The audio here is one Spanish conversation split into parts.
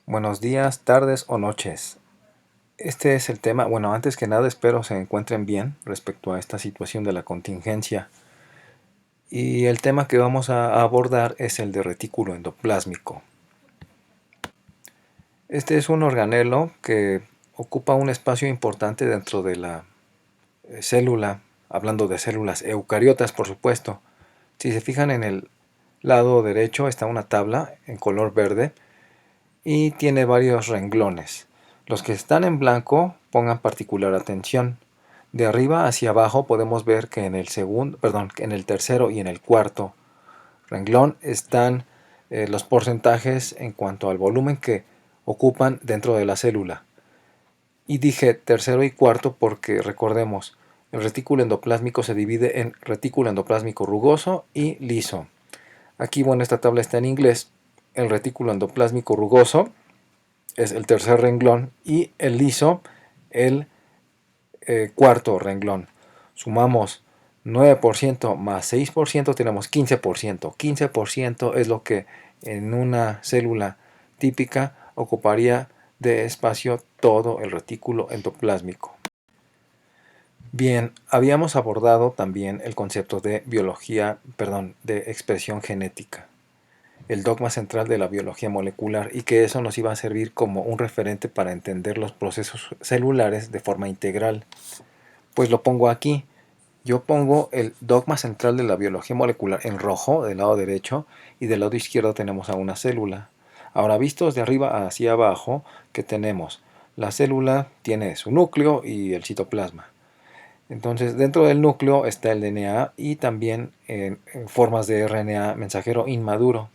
Buenos días, tardes o noches. Este es el tema. Bueno, antes que nada espero se encuentren bien respecto a esta situación de la contingencia. Y el tema que vamos a abordar es el de retículo endoplásmico. Este es un organelo que ocupa un espacio importante dentro de la célula, hablando de células eucariotas, por supuesto. Si se fijan en el lado derecho está una tabla en color verde y tiene varios renglones. Los que están en blanco pongan particular atención. De arriba hacia abajo podemos ver que en el segundo, perdón, que en el tercero y en el cuarto renglón están los porcentajes en cuanto al volumen que ocupan dentro de la célula. Y dije tercero y cuarto porque recordemos, el retículo endoplásmico se divide en retículo endoplásmico rugoso y liso. Aquí, bueno, esta tabla está en inglés. El retículo endoplásmico rugoso es el tercer renglón y el liso el cuarto renglón. Sumamos 9% más 6%, tenemos 15%. 15% es lo que en una célula típica ocuparía de espacio todo el retículo endoplásmico. Bien, habíamos abordado también el concepto de de expresión genética, el dogma central de la biología molecular, y que eso nos iba a servir como un referente para entender los procesos celulares de forma integral. Pues lo pongo aquí. Yo pongo el dogma central de la biología molecular en rojo del lado derecho y del lado izquierdo tenemos a una célula. Ahora, vistos de arriba hacia abajo, que tenemos la célula tiene su núcleo y el citoplasma. Entonces, dentro del núcleo está el DNA y también en formas de RNA mensajero inmaduro.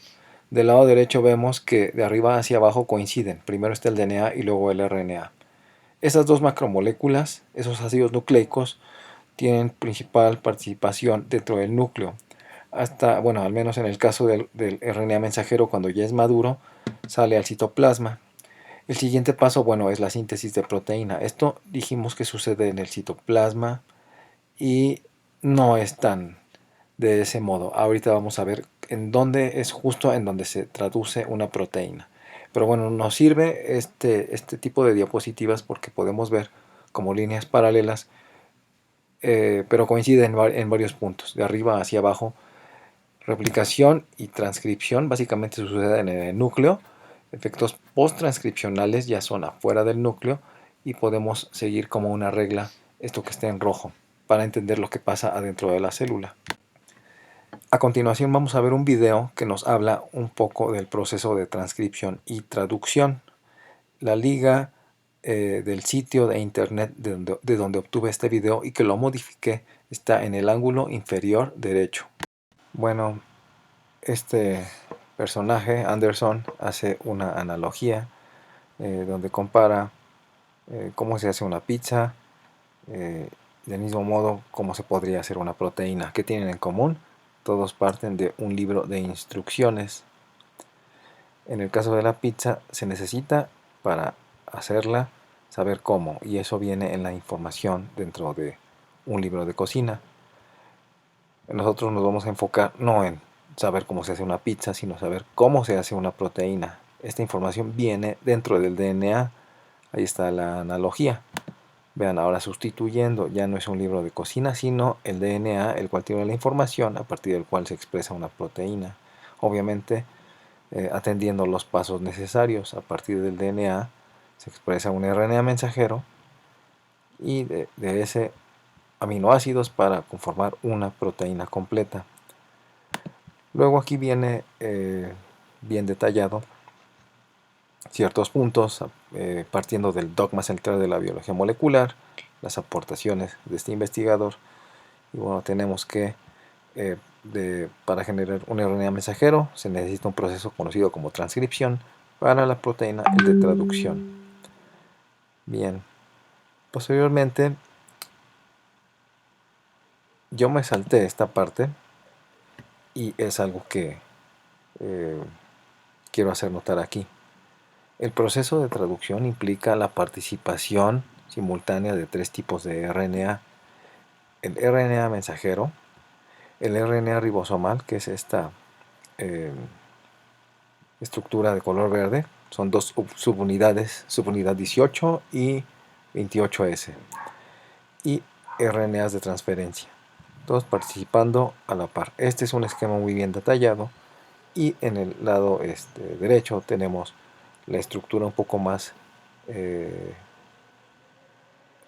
Del lado derecho vemos que de arriba hacia abajo coinciden. Primero está el DNA y luego el RNA. Esas dos macromoléculas, esos ácidos nucleicos, tienen principal participación dentro del núcleo. Hasta, bueno, al menos en el caso del RNA mensajero, cuando ya es maduro, sale al citoplasma. El siguiente paso, bueno, es la síntesis de proteína. Esto dijimos que sucede en el citoplasma y no es tan de ese modo. Ahorita vamos a ver en dónde es justo en donde se traduce una proteína. Pero bueno, nos sirve este tipo de diapositivas porque podemos ver como líneas paralelas, pero coinciden en varios puntos, de arriba hacia abajo. Replicación y transcripción básicamente suceden en el núcleo. Efectos post-transcripcionales ya son afuera del núcleo y podemos seguir como una regla esto que está en rojo para entender lo que pasa adentro de la célula. A continuación vamos a ver un video que nos habla un poco del proceso de transcripción y traducción. La liga del sitio de internet de donde obtuve este video y que lo modifiqué está en el ángulo inferior derecho. Bueno, este personaje, Anderson, hace una analogía donde compara cómo se hace una pizza, del mismo modo cómo se podría hacer una proteína. ¿Qué tienen en común? Todos parten de un libro de instrucciones. En el caso de la pizza se necesita para hacerla saber cómo, y eso viene en la información dentro de un libro de cocina. Nosotros nos vamos a enfocar no en saber cómo se hace una pizza, sino saber cómo se hace una proteína. Esta información viene dentro del DNA. Ahí está la analogía. Vean, ahora sustituyendo, ya no es un libro de cocina, sino el DNA, el cual tiene la información a partir del cual se expresa una proteína. Obviamente, atendiendo los pasos necesarios. A partir del DNA se expresa un RNA mensajero y de ese aminoácidos para conformar una proteína completa. Luego aquí viene bien detallado ciertos puntos, partiendo del dogma central de la biología molecular, las aportaciones de este investigador. Y bueno, tenemos que para generar un RNA mensajero se necesita un proceso conocido como transcripción, para la proteína el de traducción. Bien, posteriormente yo me salté esta parte y es algo que eh, quiero hacer notar aquí. El proceso de traducción implica la participación simultánea de tres tipos de RNA. El RNA mensajero, el RNA ribosomal, que es esta estructura de color verde, Son dos subunidades, subunidad 18 y 28S. Y RNAs de transferencia, todos participando a la par. Este es un esquema muy bien detallado. Y en el lado derecho tenemos la estructura un poco más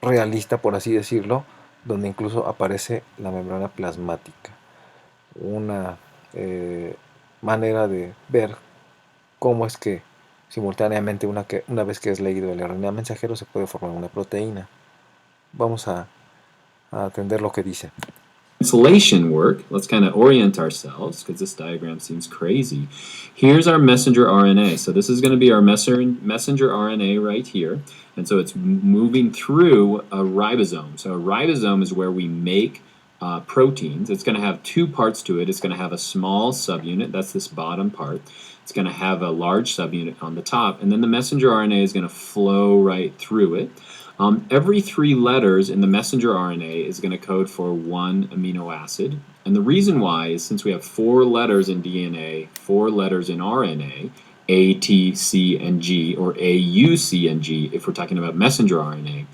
realista, por así decirlo, donde incluso aparece la membrana plasmática. Una manera de ver cómo es que simultáneamente una vez que es leído el RNA mensajero se puede formar una proteína. Vamos a atender lo que dice. Translation work, let's kind of orient ourselves because this diagram seems crazy. Here's our messenger RNA. So this is going to be our messenger RNA right here. And so it's moving through a ribosome. So a ribosome is where we make proteins. It's going to have two parts to it. It's going to have a small subunit, that's this bottom part. It's going to have a large subunit on the top. And then the messenger RNA is going to flow right through it. Every 3 letters in the messenger RNA is going to code for 1 amino acid. And the reason why is since we have 4 letters in DNA, 4 letters in RNA, A, T, C, and G, or A, U, C, and G, if we're talking about messenger RNA,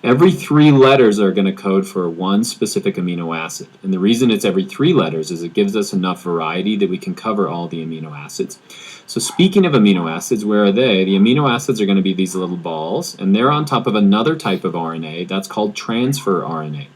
every 3 letters are going to code for 1 specific amino acid. And the reason it's every 3 letters is it gives us enough variety that we can cover all the amino acids. So speaking of amino acids, where are they? The amino acids are going to be these little balls, and they're on top of another type of RNA that's called transfer RNA.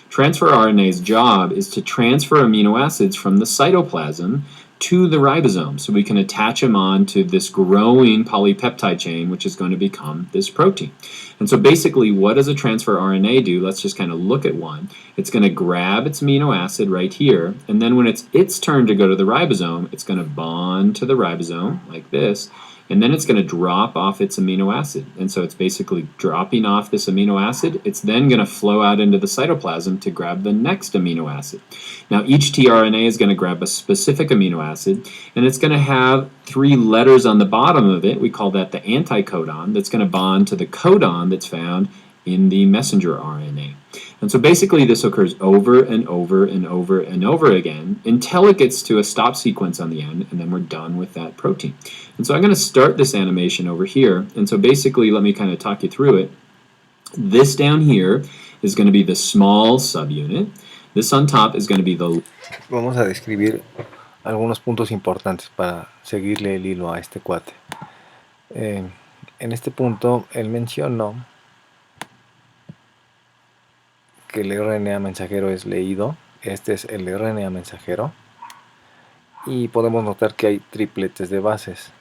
Transfer RNA's job is to transfer amino acids from the cytoplasm to the ribosome so we can attach them on to this growing polypeptide chain, which is going to become this protein. And so basically, what does a transfer RNA do? Let's just kind of look at one. It's going to grab its amino acid right here, and then when it's its turn to go to the ribosome, it's going to bond to the ribosome like this, and then it's going to drop off its amino acid. And so it's basically dropping off this amino acid. It's then going to flow out into the cytoplasm to grab the next amino acid. Now each tRNA is going to grab a specific amino acid, and it's going to have 3 letters on the bottom of it. We call that the anticodon, that's going to bond to the codon that's found in the messenger RNA. And so basically this occurs over and over and over and over again until it gets to a stop sequence on the end, and then we're done with that protein. And so I'm going to start this animation over here. And so basically, let me kind of talk you through it. This down here is going to be the small subunit. This on top is going to be the... Vamos a describir algunos puntos importantes para seguirle el hilo a este cuate. En este punto, él mencionó que el RNA mensajero es leído. Este es el RNA mensajero. Y podemos notar que hay tripletes de bases.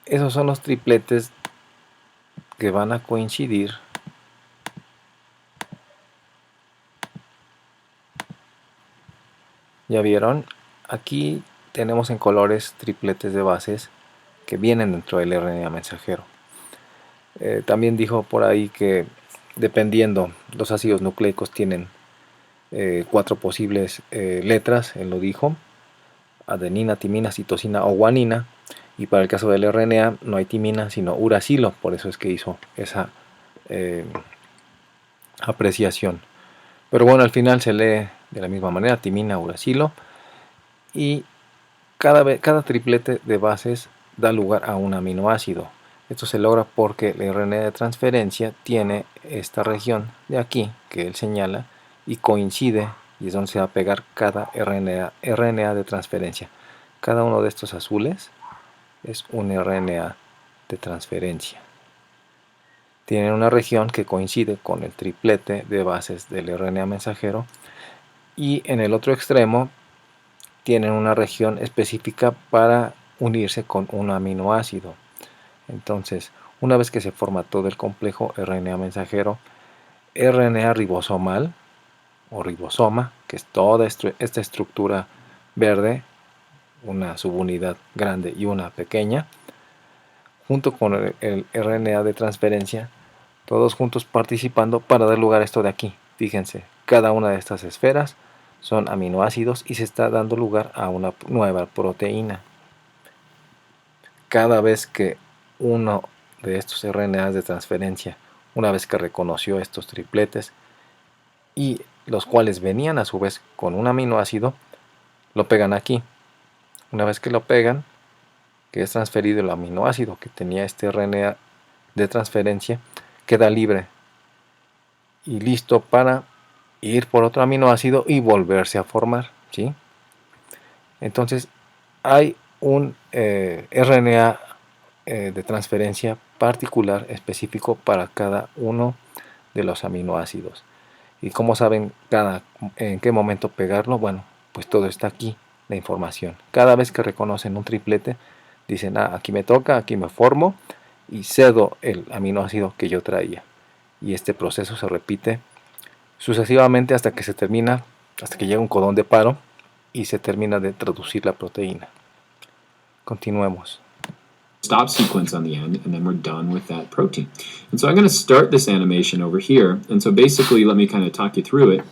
Esos son los tripletes que van a coincidir ¿ya vieron? Aquí tenemos en colores tripletes de bases que vienen dentro del RNA mensajero. También dijo por ahí que dependiendo, los ácidos nucleicos tienen 4 posibles letras, él lo dijo: adenina, timina, citosina o guanina. Y para el caso del RNA no hay timina sino uracilo, por eso es que hizo esa apreciación. Pero bueno, al final se lee de la misma manera: timina, uracilo. Y cada triplete de bases da lugar a un aminoácido. Esto se logra porque el RNA de transferencia tiene esta región de aquí que él señala y coincide, y es donde se va a pegar cada RNA de transferencia. Cada uno de estos azules es un RNA de transferencia. Tienen una región que coincide con el triplete de bases del RNA mensajero, y en el otro extremo tienen una región específica para unirse con un aminoácido. Entonces, una vez que se forma todo el complejo RNA mensajero, RNA ribosomal o ribosoma, que es toda esta estructura verde, una subunidad grande y una pequeña, junto con el RNA de transferencia, todos juntos participando para dar lugar a esto de aquí. Fíjense, cada una de estas esferas son aminoácidos y se está dando lugar a una nueva proteína. Cada vez que uno de estos RNAs de transferencia, una vez que reconoció estos tripletes, y los cuales venían a su vez con un aminoácido, lo pegan aquí. Una vez que lo pegan, que es transferido el aminoácido que tenía este RNA de transferencia, queda libre y listo para ir por otro aminoácido y volverse a formar, ¿sí? Entonces hay un RNA de transferencia particular específico para cada uno de los aminoácidos. ¿Y cómo saben en qué momento pegarlo? Bueno, pues todo está aquí, la información. Cada vez que reconocen un triplete, dicen, aquí me toca, aquí me formo y cedo el aminoácido que yo traía. Y este proceso se repite sucesivamente hasta que se termina, hasta que llega un codón de paro y se termina de traducir la proteína. Continuemos. Stop sequence on the end, and then we're done with that protein. And so I'm going to start this animation over here. And so basically, let me kind of talk you through it.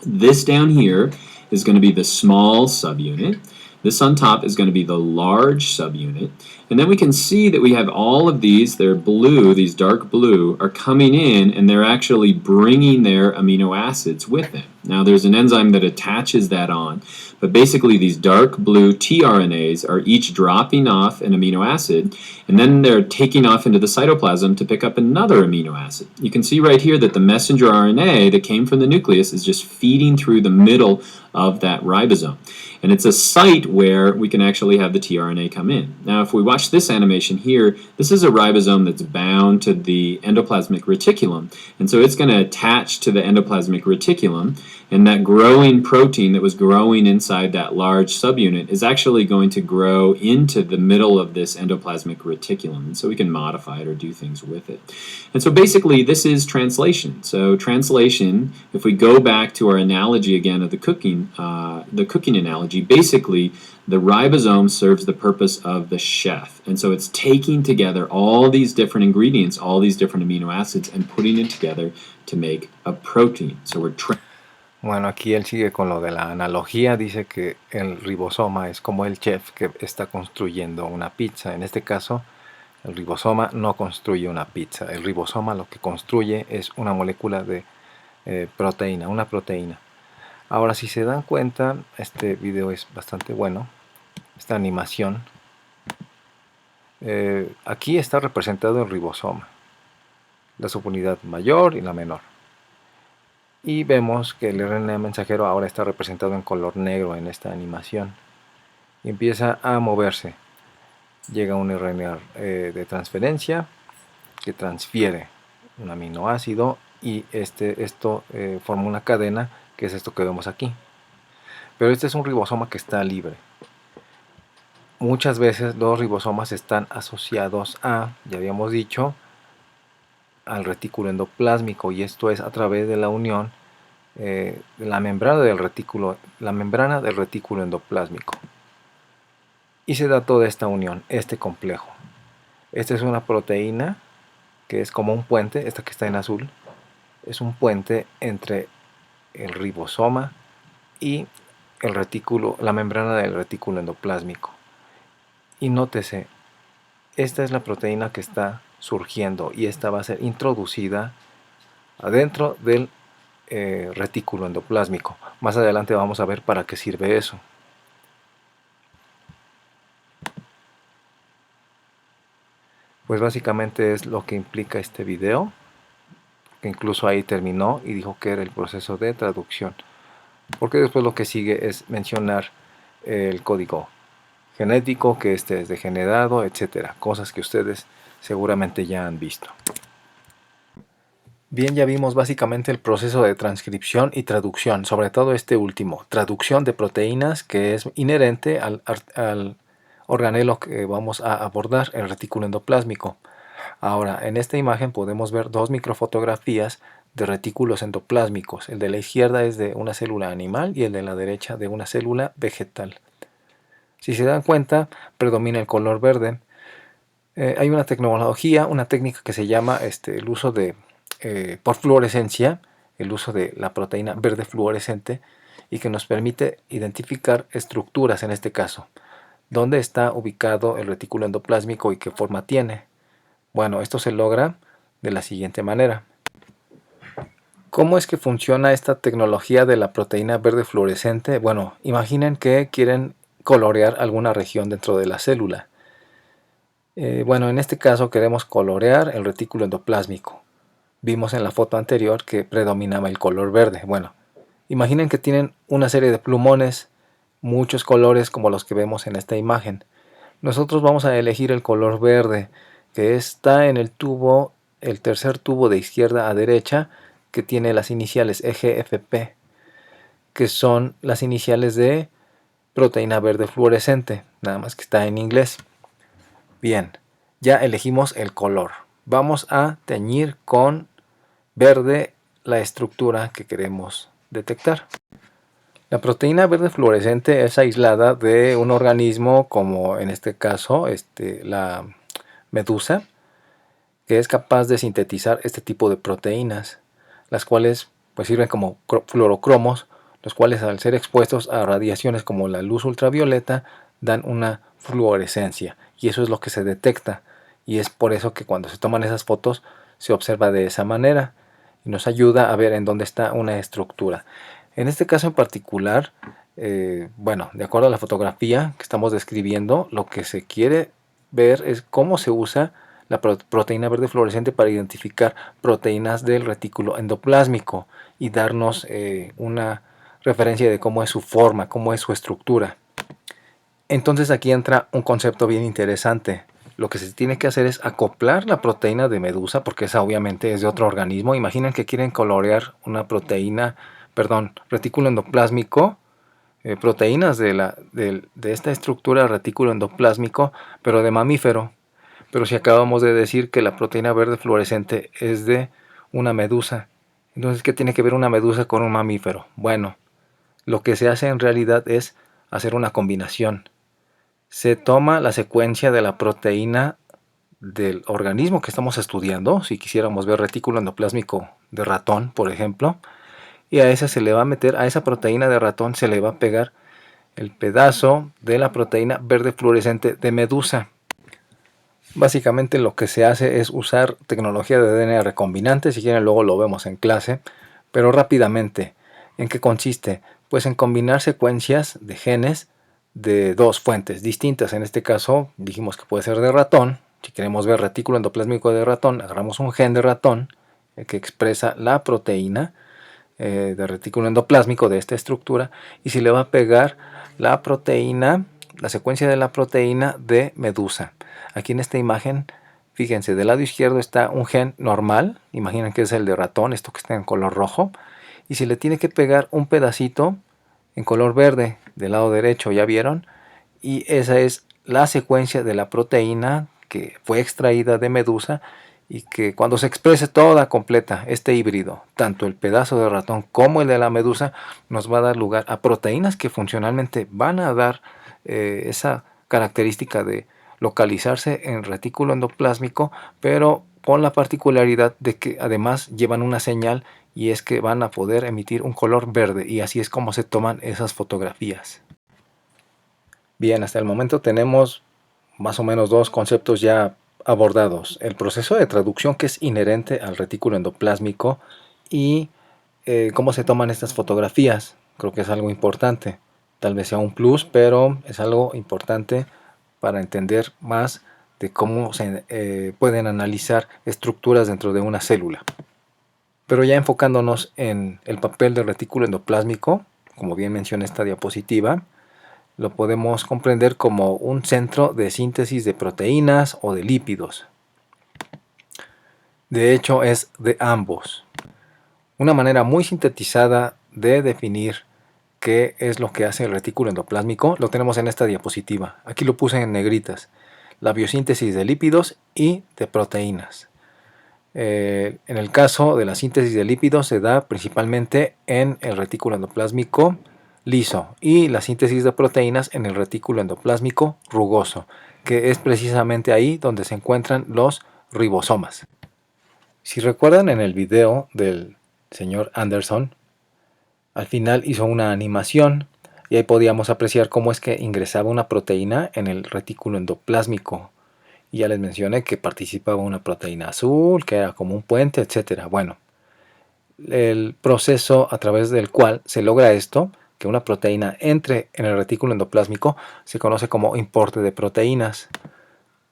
This down here is going to be the small subunit. This on top is going to be the large subunit. And then we can see that we have all of these, they're blue, these dark blue, are coming in and they're actually bringing their amino acids with them. Now there's an enzyme that attaches that on, but basically these dark blue tRNAs are each dropping off an amino acid, and then they're taking off into the cytoplasm to pick up another amino acid. You can see right here that the messenger RNA that came from the nucleus is just feeding through the middle of that ribosome. And it's a site where we can actually have the tRNA come in. Now, if we watch this animation here, this is a ribosome that's bound to the endoplasmic reticulum. And so it's going to attach to the endoplasmic reticulum, and that growing protein that was growing inside that large subunit is actually going to grow into the middle of this endoplasmic reticulum. And so we can modify it or do things with it. And so basically, this is translation. So translation, if we go back to our analogy again of the cooking analogy, basically the ribosome serves the purpose of the chef. And so it's taking together all these different ingredients, all these different amino acids, and putting it together to make a protein. So we're Bueno, aquí él sigue con lo de la analogía, dice que el ribosoma es como el chef que está construyendo una pizza. En este caso, el ribosoma no construye una pizza. El ribosoma lo que construye es una molécula de proteína, una proteína. Ahora, si se dan cuenta, este video es bastante bueno, esta animación. Aquí está representado el ribosoma, la subunidad mayor y la menor. Y vemos que el RNA mensajero ahora está representado en color negro en esta animación. Y empieza a moverse. Llega un RNA de transferencia que transfiere un aminoácido y esto forma una cadena, que es esto que vemos aquí. Pero este es un ribosoma que está libre. Muchas veces los ribosomas están asociados a, ya habíamos dicho, al retículo endoplásmico, y esto es a través de la unión de la membrana del retículo endoplásmico. Y se da toda esta unión, este complejo. Esta es una proteína que es como un puente, esta que está en azul, es un puente entre el ribosoma y el retículo, la membrana del retículo endoplásmico. Y nótese, esta es la proteína que está surgiendo y esta va a ser introducida adentro del retículo endoplásmico. Más adelante vamos a ver para qué sirve eso. Pues básicamente es lo que implica este video, que incluso ahí terminó y dijo que era el proceso de traducción, porque después lo que sigue es mencionar el código genético, que este es degenerado, etcétera, cosas que ustedes seguramente ya han visto. Bien, ya vimos básicamente el proceso de transcripción y traducción, sobre todo este último, traducción de proteínas, que es inherente al organelo que vamos a abordar, el retículo endoplásmico. Ahora, en esta imagen podemos ver dos microfotografías de retículos endoplásmicos. El de la izquierda es de una célula animal y el de la derecha de una célula vegetal. Si se dan cuenta, predomina el color verde. Hay una tecnología, una técnica que se llama el uso de por fluorescencia, el uso de la proteína verde fluorescente, y que nos permite identificar estructuras, en este caso, dónde está ubicado el retículo endoplásmico y qué forma tiene. Bueno, esto se logra de la siguiente manera. ¿Cómo es que funciona esta tecnología de la proteína verde fluorescente? Bueno, imaginen que quieren colorear alguna región dentro de la célula. Bueno, en este caso queremos colorear el retículo endoplásmico. Vimos en la foto anterior que predominaba el color verde. Bueno, imaginen que tienen una serie de plumones, muchos colores como los que vemos en esta imagen. Nosotros vamos a elegir el color verde, que está en el tubo, el tercer tubo de izquierda a derecha, que tiene las iniciales EGFP, que son las iniciales de proteína verde fluorescente, nada más que está en inglés. Bien, ya elegimos el color. Vamos a teñir con verde la estructura que queremos detectar. La proteína verde fluorescente es aislada de un organismo como en este caso la medusa, que es capaz de sintetizar este tipo de proteínas, las cuales pues sirven como fluorocromos, los cuales al ser expuestos a radiaciones como la luz ultravioleta dan una fluorescencia, y eso es lo que se detecta, y es por eso que cuando se toman esas fotos se observa de esa manera y nos ayuda a ver en dónde está una estructura. En este caso en particular, bueno, de acuerdo a la fotografía que estamos describiendo, lo que se quiere ver es cómo se usa la proteína verde fluorescente para identificar proteínas del retículo endoplásmico y darnos una referencia de cómo es su forma, cómo es su estructura. Entonces aquí entra un concepto bien interesante. Lo que se tiene que hacer es acoplar la proteína de medusa, porque esa obviamente es de otro organismo. Imaginen que quieren colorear una proteína, perdón, retículo endoplásmico, proteínas de esta estructura retículo endoplásmico, pero de mamífero. Pero si acabamos de decir que la proteína verde fluorescente es de una medusa, entonces ¿qué tiene que ver una medusa con un mamífero? Bueno, lo que se hace en realidad es hacer una combinación. Se toma la secuencia de la proteína del organismo que estamos estudiando, si quisiéramos ver retículo endoplásmico de ratón, por ejemplo, y a esa se le va a meter, a esa proteína de ratón se le va a pegar el pedazo de la proteína verde fluorescente de medusa. Básicamente lo que se hace es usar tecnología de ADN recombinante, si quieren luego lo vemos en clase, pero rápidamente, ¿en qué consiste? Pues en combinar secuencias de genes de dos fuentes distintas. En este caso dijimos que puede ser de ratón. Si queremos ver retículo endoplásmico de ratón, agarramos un gen de ratón que expresa la proteína de retículo endoplásmico de esta estructura, y se le va a pegar la proteína, la secuencia de la proteína de medusa. Aquí en esta imagen, fíjense, del lado izquierdo está un gen normal, imaginen que es el de ratón, esto que está en color rojo, y se le tiene que pegar un pedacito en color verde del lado derecho, ¿ya vieron? Y esa es la secuencia de la proteína que fue extraída de medusa, y que cuando se exprese toda completa, este híbrido, tanto el pedazo de ratón como el de la medusa, nos va a dar lugar a proteínas que funcionalmente van a dar esa característica de localizarse en retículo endoplásmico, pero con la particularidad de que además llevan una señal, y es que van a poder emitir un color verde, y así es como se toman esas fotografías. Bien, hasta el momento tenemos más o menos dos conceptos ya abordados: el proceso de traducción que es inherente al retículo endoplásmico y cómo se toman estas fotografías. Creo que es algo importante, tal vez sea un plus, pero es algo importante para entender más de cómo se pueden analizar estructuras dentro de una célula. Pero ya enfocándonos en el papel del retículo endoplásmico, como bien menciona esta diapositiva, lo podemos comprender como un centro de síntesis de proteínas o de lípidos. De hecho, es de ambos. Una manera muy sintetizada de definir qué es lo que hace el retículo endoplásmico lo tenemos en esta diapositiva. Aquí lo puse en negritas: la biosíntesis de lípidos y de proteínas. En el caso de la síntesis de lípidos se da principalmente en el retículo endoplásmico liso, y la síntesis de proteínas en el retículo endoplásmico rugoso, que es precisamente ahí donde se encuentran los ribosomas. Si recuerdan, en el video del señor Anderson, al final hizo una animación y ahí podíamos apreciar cómo es que ingresaba una proteína en el retículo endoplásmico. Y ya les mencioné que participaba una proteína azul, que era como un puente, etc. Bueno, el proceso a través del cual se logra esto, que una proteína entre en el retículo endoplásmico, se conoce como importe de proteínas.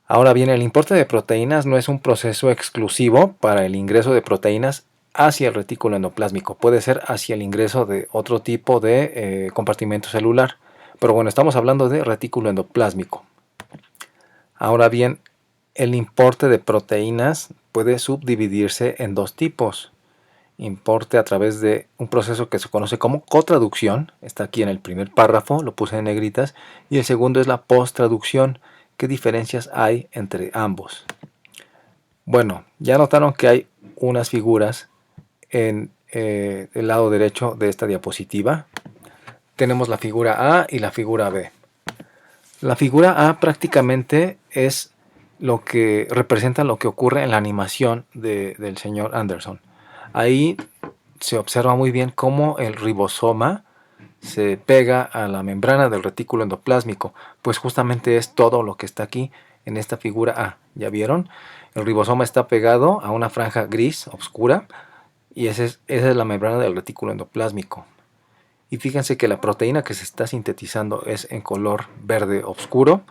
Ahora bien, el importe de proteínas no es un proceso exclusivo para el ingreso de proteínas hacia el retículo endoplásmico. Puede ser hacia el ingreso de otro tipo de compartimento celular. Pero bueno, estamos hablando de retículo endoplásmico. Ahora bien, el importe de proteínas puede subdividirse en dos tipos. Importe a través de un proceso que se conoce como cotraducción, está aquí en el primer párrafo, lo puse en negritas, y el segundo es la posttraducción. ¿Qué diferencias hay entre ambos? Bueno, ya notaron que hay unas figuras en el lado derecho de esta diapositiva. Tenemos la figura A y la figura B. La figura A prácticamente es lo que representa lo que ocurre en la animación del señor Anderson. Ahí se observa muy bien cómo el ribosoma se pega a la membrana del retículo endoplásmico, pues justamente es todo lo que está aquí en esta figura A. ¿Ya vieron? El ribosoma está pegado a una franja gris oscura y esa es la membrana del retículo endoplásmico. Y fíjense que la proteína que se está sintetizando es en color verde oscuro.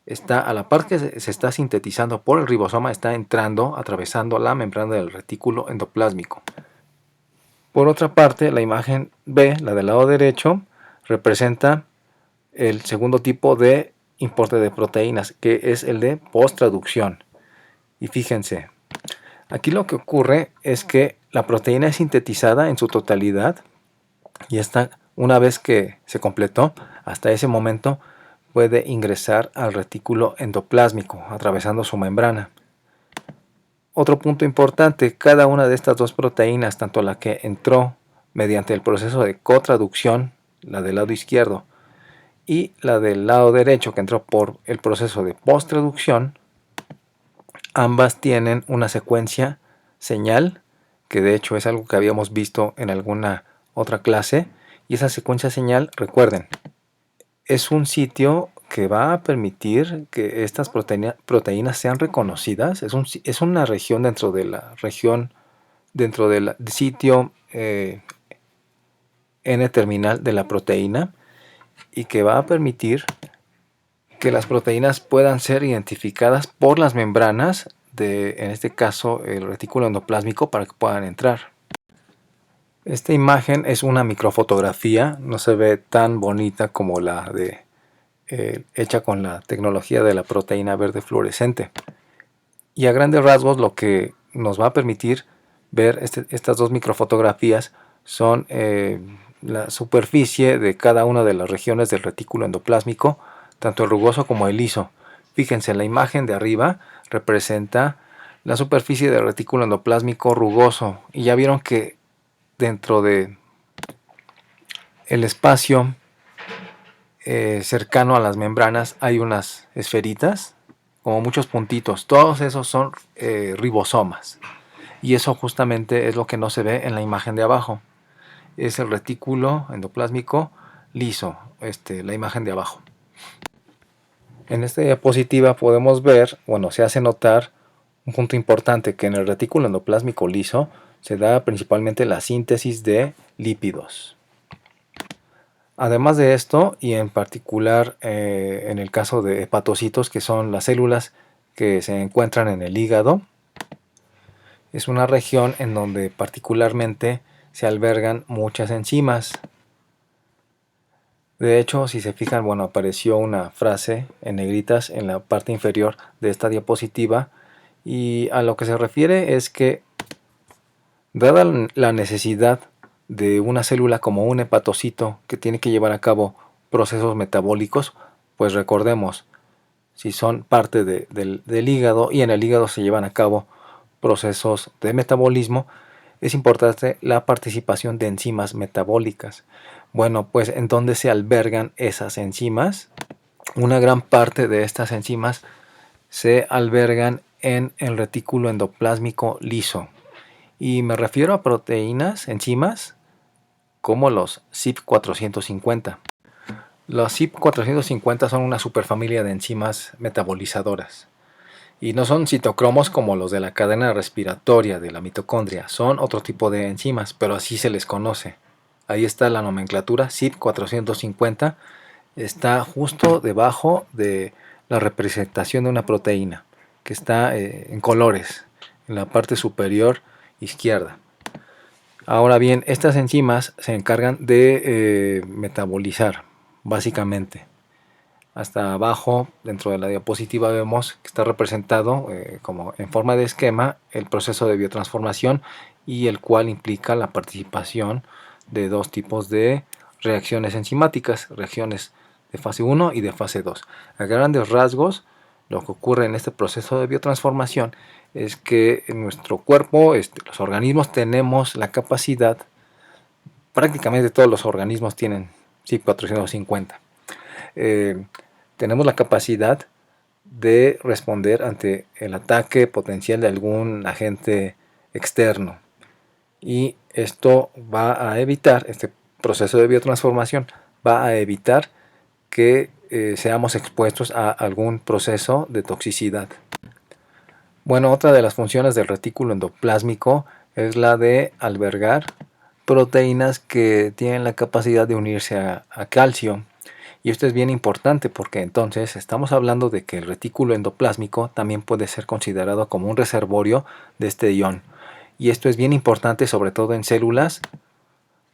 Está a la par que se está sintetizando por el ribosoma, está entrando, atravesando la membrana del retículo endoplásmico. Por otra parte, la imagen B, la del lado derecho, representa el segundo tipo de importe de proteínas, que es el de posttraducción. Y fíjense, aquí lo que ocurre es que la proteína es sintetizada en su totalidad y esta, una vez que se completó, hasta ese momento puede ingresar al retículo endoplásmico, atravesando su membrana. Otro punto importante, cada una de estas dos proteínas, tanto la que entró mediante el proceso de cotraducción, la del lado izquierdo, y la del lado derecho que entró por el proceso de posttraducción, ambas tienen una secuencia señal, que de hecho es algo que habíamos visto en alguna otra clase, y esa secuencia señal, recuerden, es un sitio que va a permitir que estas proteínas sean reconocidas. Es una región dentro de la región, dentro del sitio N-terminal de la proteína, y que va a permitir que las proteínas puedan ser identificadas por las membranas de, en este caso, el retículo endoplásmico, para que puedan entrar. Esta imagen es una microfotografía, no se ve tan bonita como la de hecha con la tecnología de la proteína verde fluorescente. Y a grandes rasgos lo que nos va a permitir ver estas dos microfotografías son la superficie de cada una de las regiones del retículo endoplásmico, tanto el rugoso como el liso. Fíjense, la imagen de arriba representa la superficie del retículo endoplásmico rugoso, y ya vieron que dentro de el espacio cercano a las membranas hay unas esferitas, como muchos puntitos. Todos esos son ribosomas, y eso justamente es lo que no se ve en la imagen de abajo. Es el retículo endoplásmico liso, la imagen de abajo. En esta diapositiva podemos ver, bueno, se hace notar un punto importante, que en el retículo endoplásmico liso se da principalmente la síntesis de lípidos. Además de esto, y en particular en el caso de hepatocitos, que son las células que se encuentran en el hígado, es una región en donde particularmente se albergan muchas enzimas. De hecho, si se fijan, bueno, apareció una frase en negritas en la parte inferior de esta diapositiva, y a lo que se refiere es que, dada la necesidad de una célula como un hepatocito que tiene que llevar a cabo procesos metabólicos, pues recordemos, si son parte del hígado, y en el hígado se llevan a cabo procesos de metabolismo, es importante la participación de enzimas metabólicas. Bueno, pues ¿en dónde se albergan esas enzimas? Una gran parte de estas enzimas se albergan en el retículo endoplásmico liso. Y me refiero a proteínas, enzimas, como los CYP450. Los CYP450 son una superfamilia de enzimas metabolizadoras. Y no son citocromos como los de la cadena respiratoria de la mitocondria, son otro tipo de enzimas, pero así se les conoce. Ahí está la nomenclatura, CYP450, está justo debajo de la representación de una proteína que está en colores en la parte superior izquierda. Ahora bien, estas enzimas se encargan de metabolizar, básicamente. Hasta abajo, dentro de la diapositiva, vemos que está representado como en forma de esquema el proceso de biotransformación, y el cual implica la participación de dos tipos de reacciones enzimáticas, reacciones de fase 1 y de fase 2. A grandes rasgos, lo que ocurre en este proceso de biotransformación es que en nuestro cuerpo, los organismos, tenemos la capacidad, prácticamente todos los organismos tienen CYP450, tenemos la capacidad de responder ante el ataque potencial de algún agente externo, y esto va a evitar, este proceso de biotransformación va a evitar que seamos expuestos a algún proceso de toxicidad. Bueno, otra de las funciones del retículo endoplásmico es la de albergar proteínas que tienen la capacidad de unirse a calcio. Y esto es bien importante porque entonces estamos hablando de que el retículo endoplásmico también puede ser considerado como un reservorio de este ion. Y esto es bien importante, sobre todo en células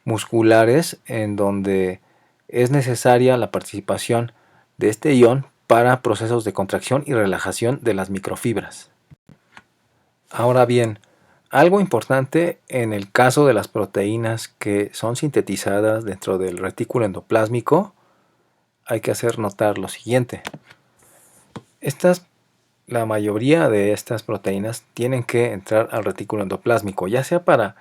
musculares, en donde es necesaria la participación de este ion para procesos de contracción y relajación de las microfibras. Ahora bien, algo importante en el caso de las proteínas que son sintetizadas dentro del retículo endoplásmico, hay que hacer notar lo siguiente. La mayoría de estas proteínas tienen que entrar al retículo endoplásmico, ya sea para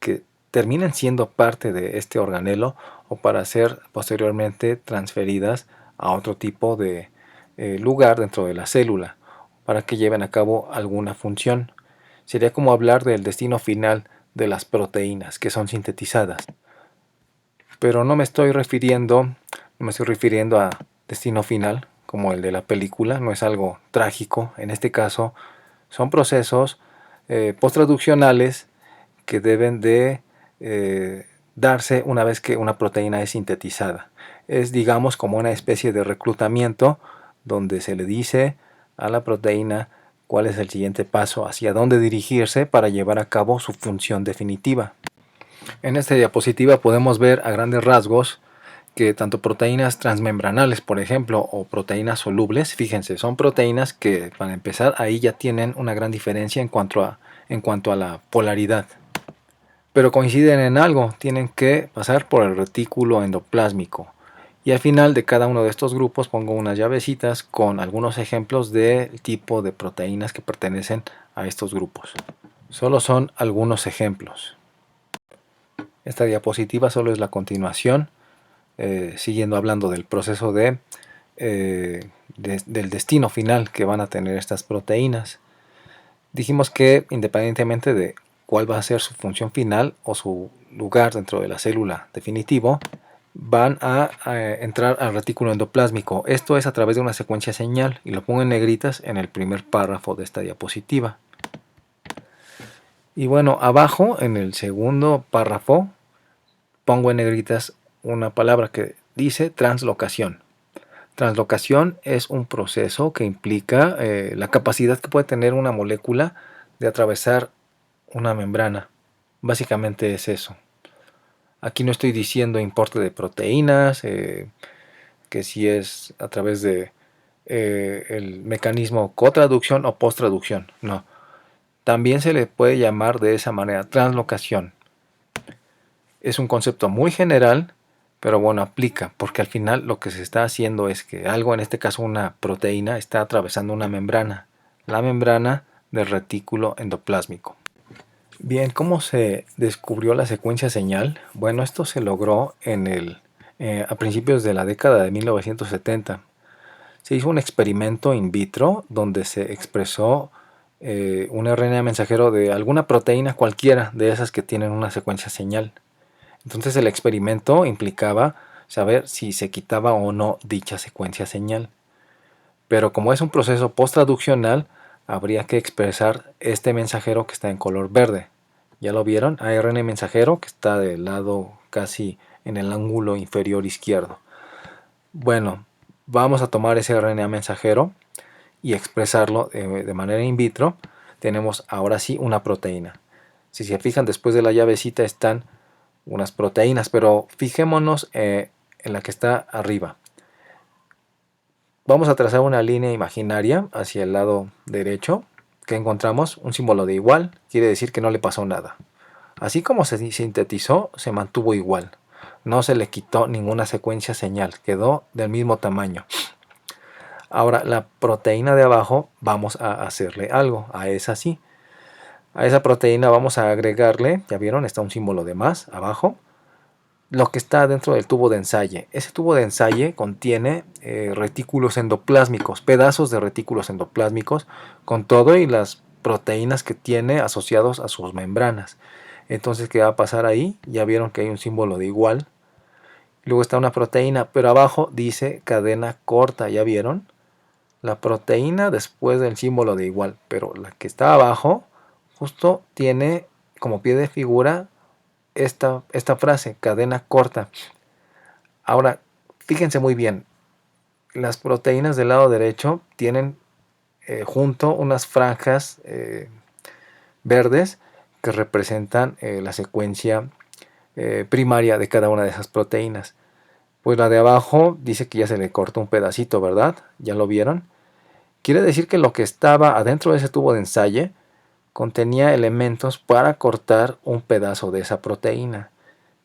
que terminen siendo parte de este organelo o para ser posteriormente transferidas a otro tipo de lugar dentro de la célula, para que lleven a cabo alguna función. Sería como hablar del destino final de las proteínas que son sintetizadas. Pero no me estoy refiriendo a destino final como el de la película, no es algo trágico. En este caso son procesos posttraduccionales que deben de darse una vez que una proteína es sintetizada. Es, digamos, como una especie de reclutamiento donde se le dice a la proteína cuál es el siguiente paso, hacia dónde dirigirse para llevar a cabo su función definitiva. En esta diapositiva podemos ver a grandes rasgos que tanto proteínas transmembranales, por ejemplo, o proteínas solubles, fíjense, son proteínas que, para empezar, ahí ya tienen una gran diferencia en cuanto a la polaridad. Pero coinciden en algo, tienen que pasar por el retículo endoplásmico. Y al final de cada uno de estos grupos pongo unas llavecitas con algunos ejemplos del tipo de proteínas que pertenecen a estos grupos. Solo son algunos ejemplos. Esta diapositiva solo es la continuación, siguiendo hablando del proceso del destino final que van a tener estas proteínas. Dijimos que independientemente de cuál va a ser su función final o su lugar dentro de la célula definitivo, van a entrar al retículo endoplásmico. Esto es a través de una secuencia señal, y lo pongo en negritas en el primer párrafo de esta diapositiva. Y bueno, abajo en el segundo párrafo pongo en negritas una palabra que dice translocación. Translocación es un proceso que implica la capacidad que puede tener una molécula de atravesar una membrana. Básicamente es eso. Aquí no estoy diciendo importe de proteínas, que si es a través de el mecanismo cotraducción o posttraducción. No. También se le puede llamar de esa manera translocación. Es un concepto muy general, pero bueno, aplica, porque al final lo que se está haciendo es que algo, en este caso una proteína, está atravesando una membrana, la membrana del retículo endoplásmico. Bien, ¿cómo se descubrió la secuencia señal? Bueno, esto se logró a principios de la década de 1970. Se hizo un experimento in vitro donde se expresó un RNA mensajero de alguna proteína cualquiera de esas que tienen una secuencia señal. Entonces el experimento implicaba saber si se quitaba o no dicha secuencia señal. Pero como es un proceso posttraduccional, habría que expresar este mensajero que está en color verde. ¿Ya lo vieron? ARN mensajero que está del lado casi en el ángulo inferior izquierdo. Bueno, vamos a tomar ese RNA mensajero y expresarlo de manera in vitro. Tenemos ahora sí una proteína. Si se fijan, después de la llavecita están unas proteínas, pero fijémonos en la que está arriba. Vamos a trazar una línea imaginaria hacia el lado derecho. Que encontramos un símbolo de igual, quiere decir que no le pasó nada. Así como se sintetizó, se mantuvo igual. No se le quitó ninguna secuencia señal, quedó del mismo tamaño. Ahora, la proteína de abajo, vamos a hacerle algo, a esa sí. A esa proteína vamos a agregarle, ya vieron, está un símbolo de más abajo, lo que está dentro del tubo de ensayo. Ese tubo de ensayo contiene retículos endoplásmicos, pedazos de retículos endoplásmicos, con todo y las proteínas que tiene asociados a sus membranas. Entonces, ¿qué va a pasar ahí? Ya vieron que hay un símbolo de igual. Luego está una proteína, pero abajo dice cadena corta, ¿ya vieron? La proteína después del símbolo de igual, pero la que está abajo justo tiene como pie de figura esta frase, cadena corta. Ahora, fíjense muy bien, las proteínas del lado derecho tienen junto unas franjas verdes que representan la secuencia primaria de cada una de esas proteínas. Pues la de abajo dice que ya se le cortó un pedacito, ¿verdad? ¿Ya lo vieron? Quiere decir que lo que estaba adentro de ese tubo de ensayo contenía elementos para cortar un pedazo de esa proteína,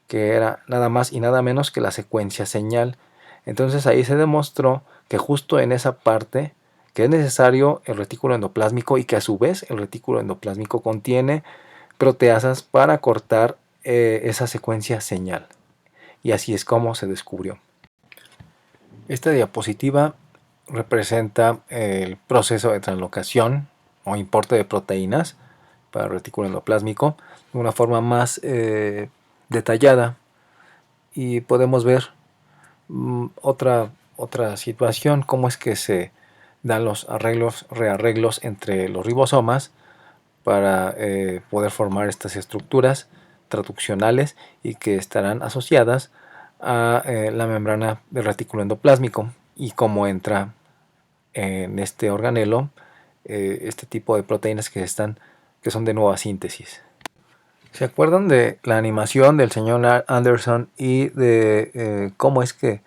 que era nada más y nada menos que la secuencia señal. Entonces ahí se demostró que justo en esa parte que es necesario el retículo endoplásmico y que a su vez el retículo endoplásmico contiene proteasas para cortar esa secuencia señal. Y así es como se descubrió. Esta diapositiva representa el proceso de translocación o importe de proteínas para el retículo endoplásmico de una forma más detallada, y podemos ver otra situación, cómo es que se dan los rearreglos entre los ribosomas para poder formar estas estructuras traduccionales y que estarán asociadas a la membrana del retículo endoplásmico, y cómo entra en este organelo este tipo de proteínas que son de nueva síntesis. ¿Se acuerdan de la animación del señor Anderson y de cómo es que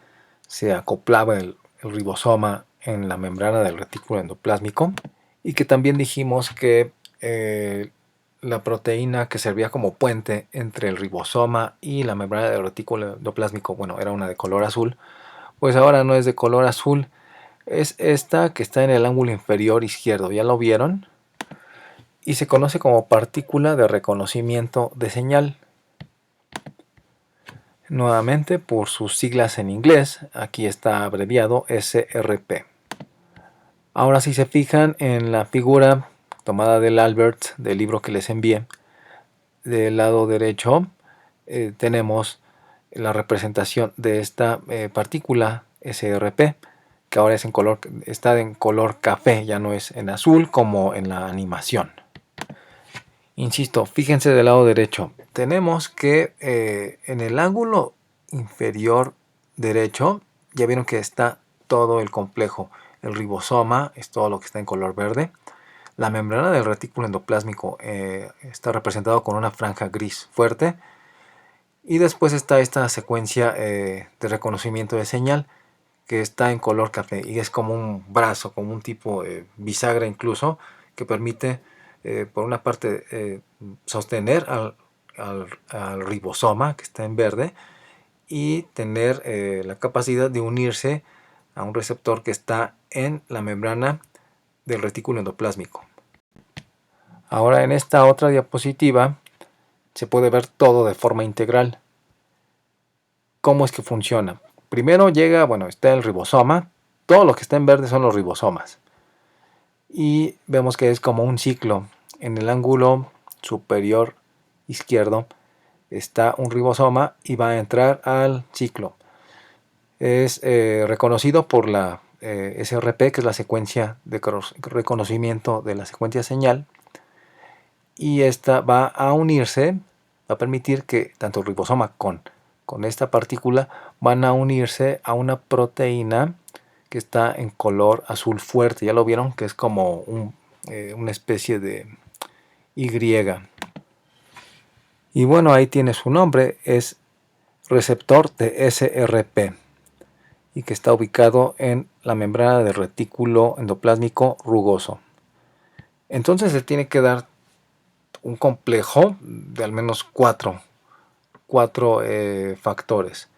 se acoplaba el ribosoma en la membrana del retículo endoplásmico? Y que también dijimos que la proteína que servía como puente entre el ribosoma y la membrana del retículo endoplásmico, bueno, era una de color azul. Pues ahora no es de color azul, es esta que está en el ángulo inferior izquierdo. ¿Ya lo vieron? Y se conoce como partícula de reconocimiento de señal. Nuevamente, por sus siglas en inglés, aquí está abreviado SRP. Ahora, si se fijan en la figura tomada del Albert, del libro que les envié, del lado derecho tenemos la representación de esta partícula SRP, que ahora está en color café, ya no es en azul como en la animación. Insisto, fíjense del lado derecho. Tenemos que en el ángulo inferior derecho, ya vieron que está todo el complejo. El ribosoma es todo lo que está en color verde. La membrana del retículo endoplásmico está representado con una franja gris fuerte. Y después está esta secuencia de reconocimiento de señal que está en color café. Y es como un brazo, como un tipo bisagra incluso, que permite por una parte sostener al ribosoma que está en verde y tener la capacidad de unirse a un receptor que está en la membrana del retículo endoplásmico. Ahora en esta otra diapositiva se puede ver todo de forma integral. ¿Cómo es que funciona? Primero llega, bueno, está el ribosoma. Todo lo que está en verde son los ribosomas. Y vemos que es como un ciclo. En el ángulo superior izquierdo está un ribosoma y va a entrar al ciclo. Es reconocido por la SRP, que es la secuencia de reconocimiento de la secuencia señal. Y esta va a unirse, va a permitir que tanto el ribosoma con esta partícula van a unirse a una proteína que está en color azul fuerte. Ya lo vieron, que es como una especie de Y. Y bueno, ahí tiene su nombre, es receptor de SRP y que está ubicado en la membrana del retículo endoplásmico rugoso. Entonces se tiene que dar un complejo de al menos cuatro factores.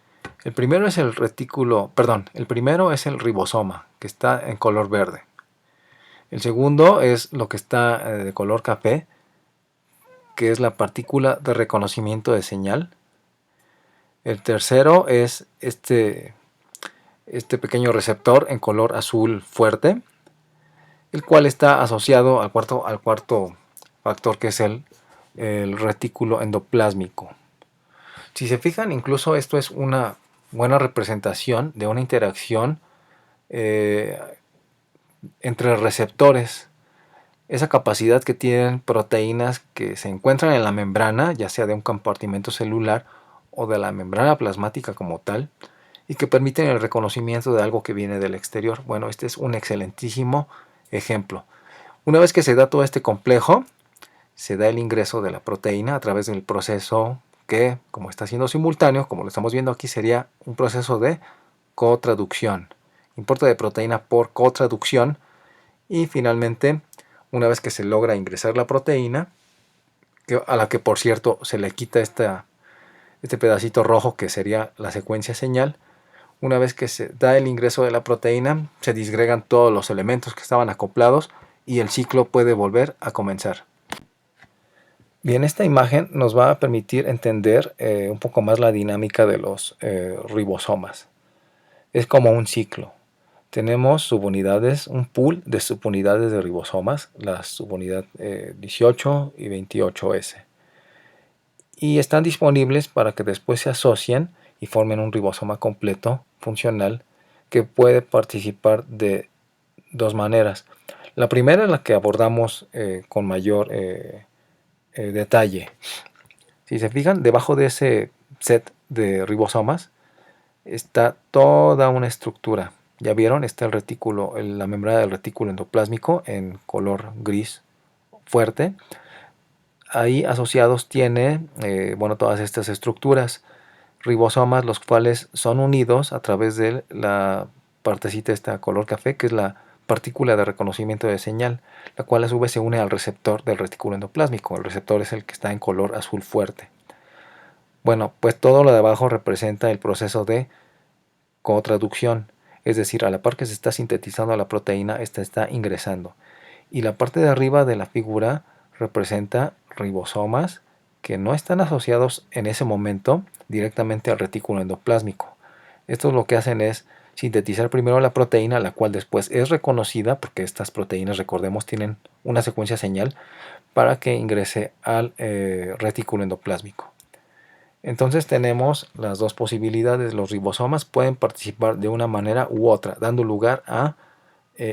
El primero es el retículo, perdón, el primero es el ribosoma, que está en color verde. El segundo es lo que está de color café, que es la partícula de reconocimiento de señal. El tercero es este pequeño receptor en color azul fuerte, el cual está asociado al cuarto factor, que es el retículo endoplásmico. Si se fijan, incluso esto es una buena representación de una interacción entre receptores. Esa capacidad que tienen proteínas que se encuentran en la membrana, ya sea de un compartimento celular o de la membrana plasmática como tal, y que permiten el reconocimiento de algo que viene del exterior. Bueno, este es un excelentísimo ejemplo. Una vez que se da todo este complejo, se da el ingreso de la proteína a través del proceso que, como está siendo simultáneo, como lo estamos viendo aquí, sería un proceso de cotraducción. Importe de proteína por cotraducción. Y finalmente, una vez que se logra ingresar la proteína, a la que por cierto se le quita este pedacito rojo que sería la secuencia señal, una vez que se da el ingreso de la proteína, se disgregan todos los elementos que estaban acoplados y el ciclo puede volver a comenzar. Bien, esta imagen nos va a permitir entender un poco más la dinámica de los ribosomas. Es como un ciclo. Tenemos subunidades, un pool de subunidades de ribosomas, la subunidad 18 y 28S. Y están disponibles para que después se asocien y formen un ribosoma completo, funcional, que puede participar de dos maneras. La primera es la que abordamos con mayor detalle. Si se fijan, debajo de ese set de ribosomas está toda una estructura. Ya vieron, está el retículo, la membrana del retículo endoplásmico en color gris fuerte. Ahí asociados tiene, todas estas estructuras, ribosomas, los cuales son unidos a través de la partecita esta color café, que es la partícula de reconocimiento de señal, la cual a su vez se une al receptor del retículo endoplásmico. El receptor es el que está en color azul fuerte. Bueno, pues todo lo de abajo representa el proceso de cotraducción, es decir, a la par que se está sintetizando la proteína, esta está ingresando. Y la parte de arriba de la figura representa ribosomas que no están asociados en ese momento directamente al retículo endoplásmico. Estos lo que hacen es sintetizar primero la proteína, la cual después es reconocida, porque estas proteínas, recordemos, tienen una secuencia señal para que ingrese al retículo endoplásmico. Entonces tenemos las dos posibilidades. Los ribosomas pueden participar de una manera u otra, dando lugar a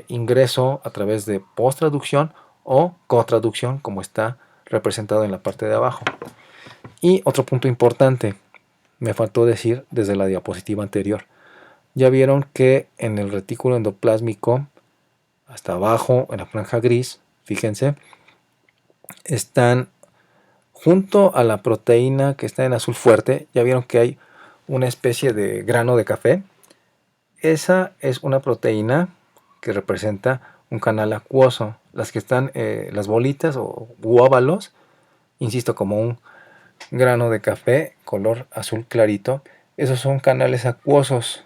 ingreso a través de posttraducción o cotraducción, como está representado en la parte de abajo. Y otro punto importante, me faltó decir desde la diapositiva anterior. Ya vieron que en el retículo endoplásmico, hasta abajo, en la franja gris, fíjense, están junto a la proteína que está en azul fuerte. Ya vieron que hay una especie de grano de café. Esa es una proteína que representa un canal acuoso. Las que están, las bolitas o óvalos, insisto, como un grano de café color azul clarito, esos son canales acuosos.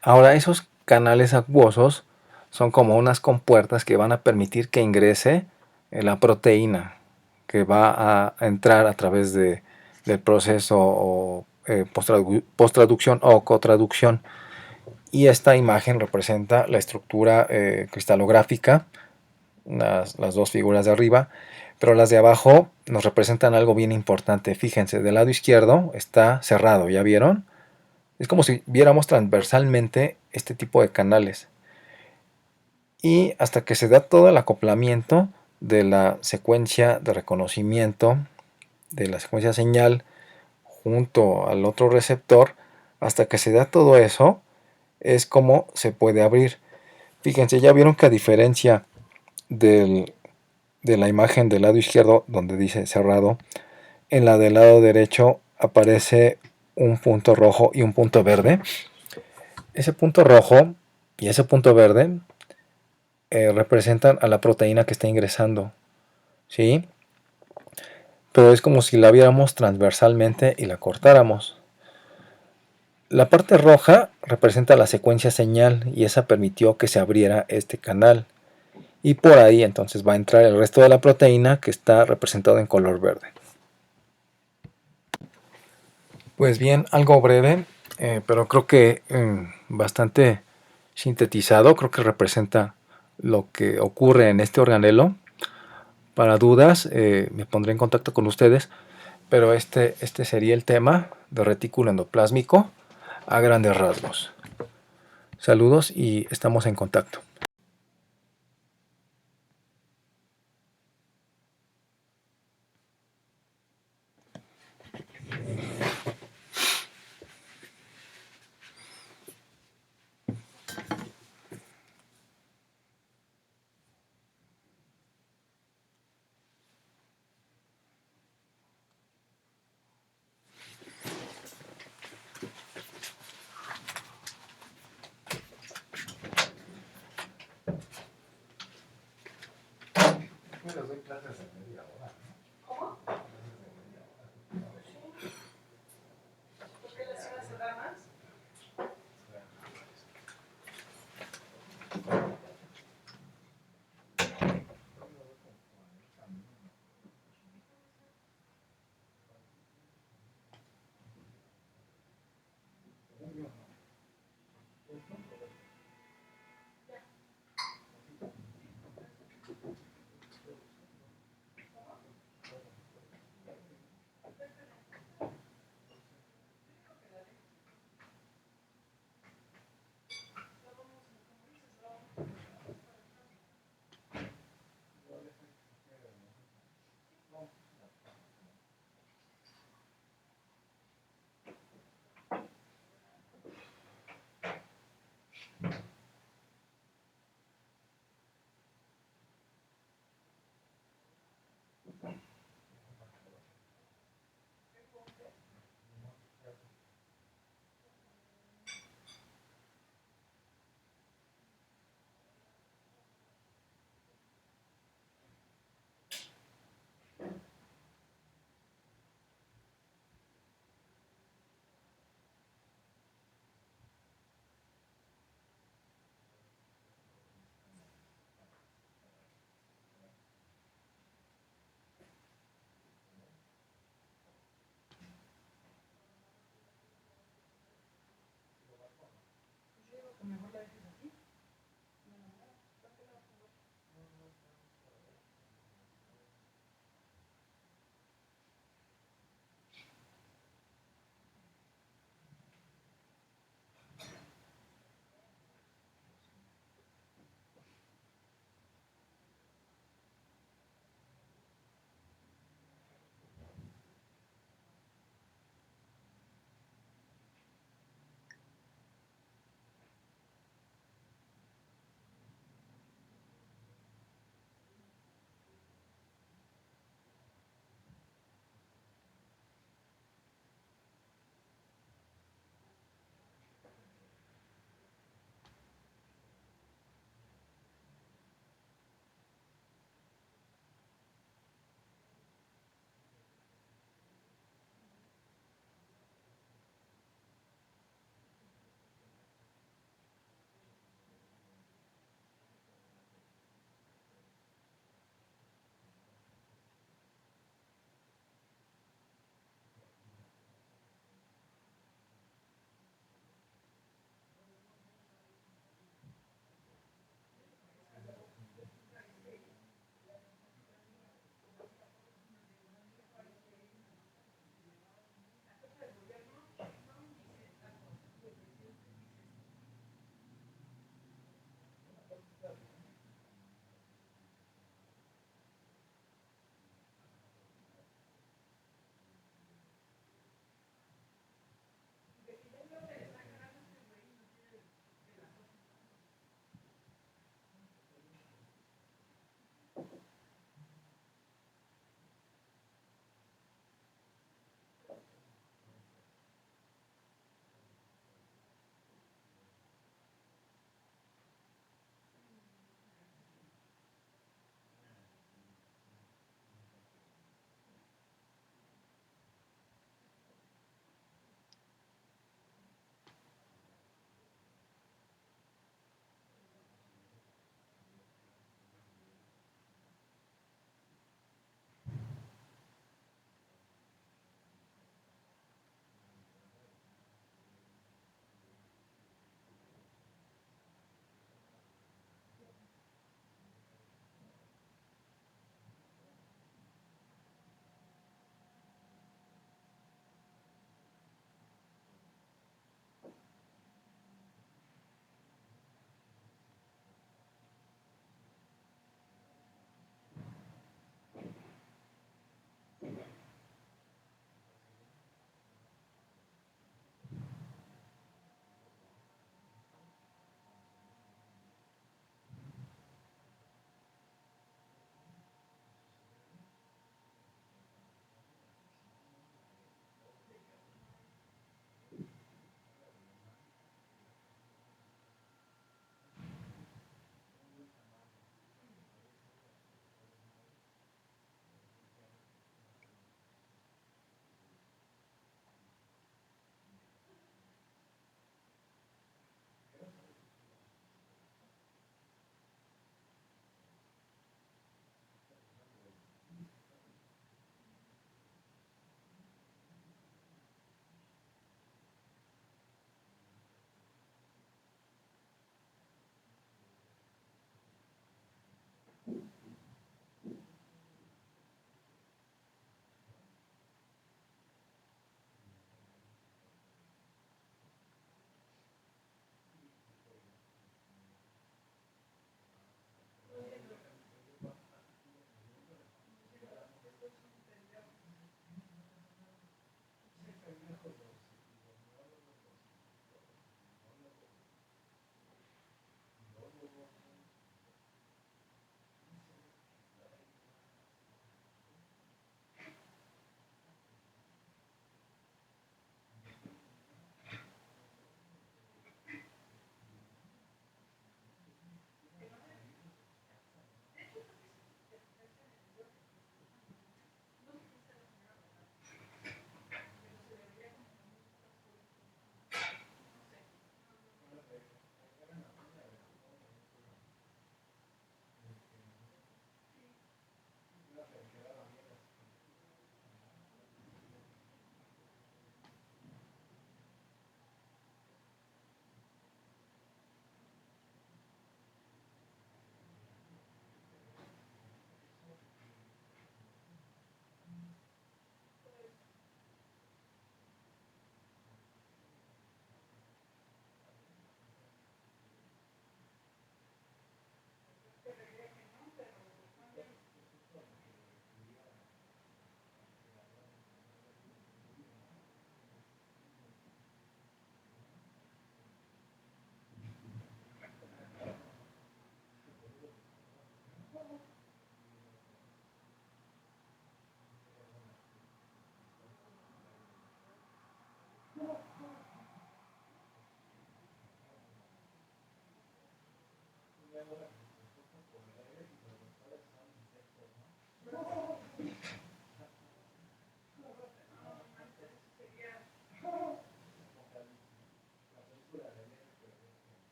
Ahora, esos canales acuosos son como unas compuertas que van a permitir que ingrese la proteína que va a entrar a través del proceso posttraducción o cotraducción. Y esta imagen representa la estructura cristalográfica, las dos figuras de arriba, pero las de abajo nos representan algo bien importante. Fíjense, del lado izquierdo está cerrado, ¿ya vieron? Es como si viéramos transversalmente este tipo de canales. Y hasta que se da todo el acoplamiento de la secuencia de reconocimiento, de la secuencia señal, junto al otro receptor, hasta que se da todo eso, es cómo se puede abrir. Fíjense, ya vieron que a diferencia del, de la imagen del lado izquierdo donde dice cerrado, en la del lado derecho aparece un punto rojo y un punto verde. Ese punto rojo y ese punto verde representan a la proteína que está ingresando, ¿sí? Pero es como si la viéramos transversalmente y la cortáramos. La parte roja representa la secuencia señal y esa permitió que se abriera este canal. Y por ahí entonces va a entrar el resto de la proteína que está representado en color verde. Pues bien, algo breve, pero creo que bastante sintetizado, creo que representa lo que ocurre en este organelo. Para dudas, me pondré en contacto con ustedes, pero este sería el tema de retículo endoplásmico a grandes rasgos. Saludos y estamos en contacto.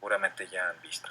Seguramente ya han visto.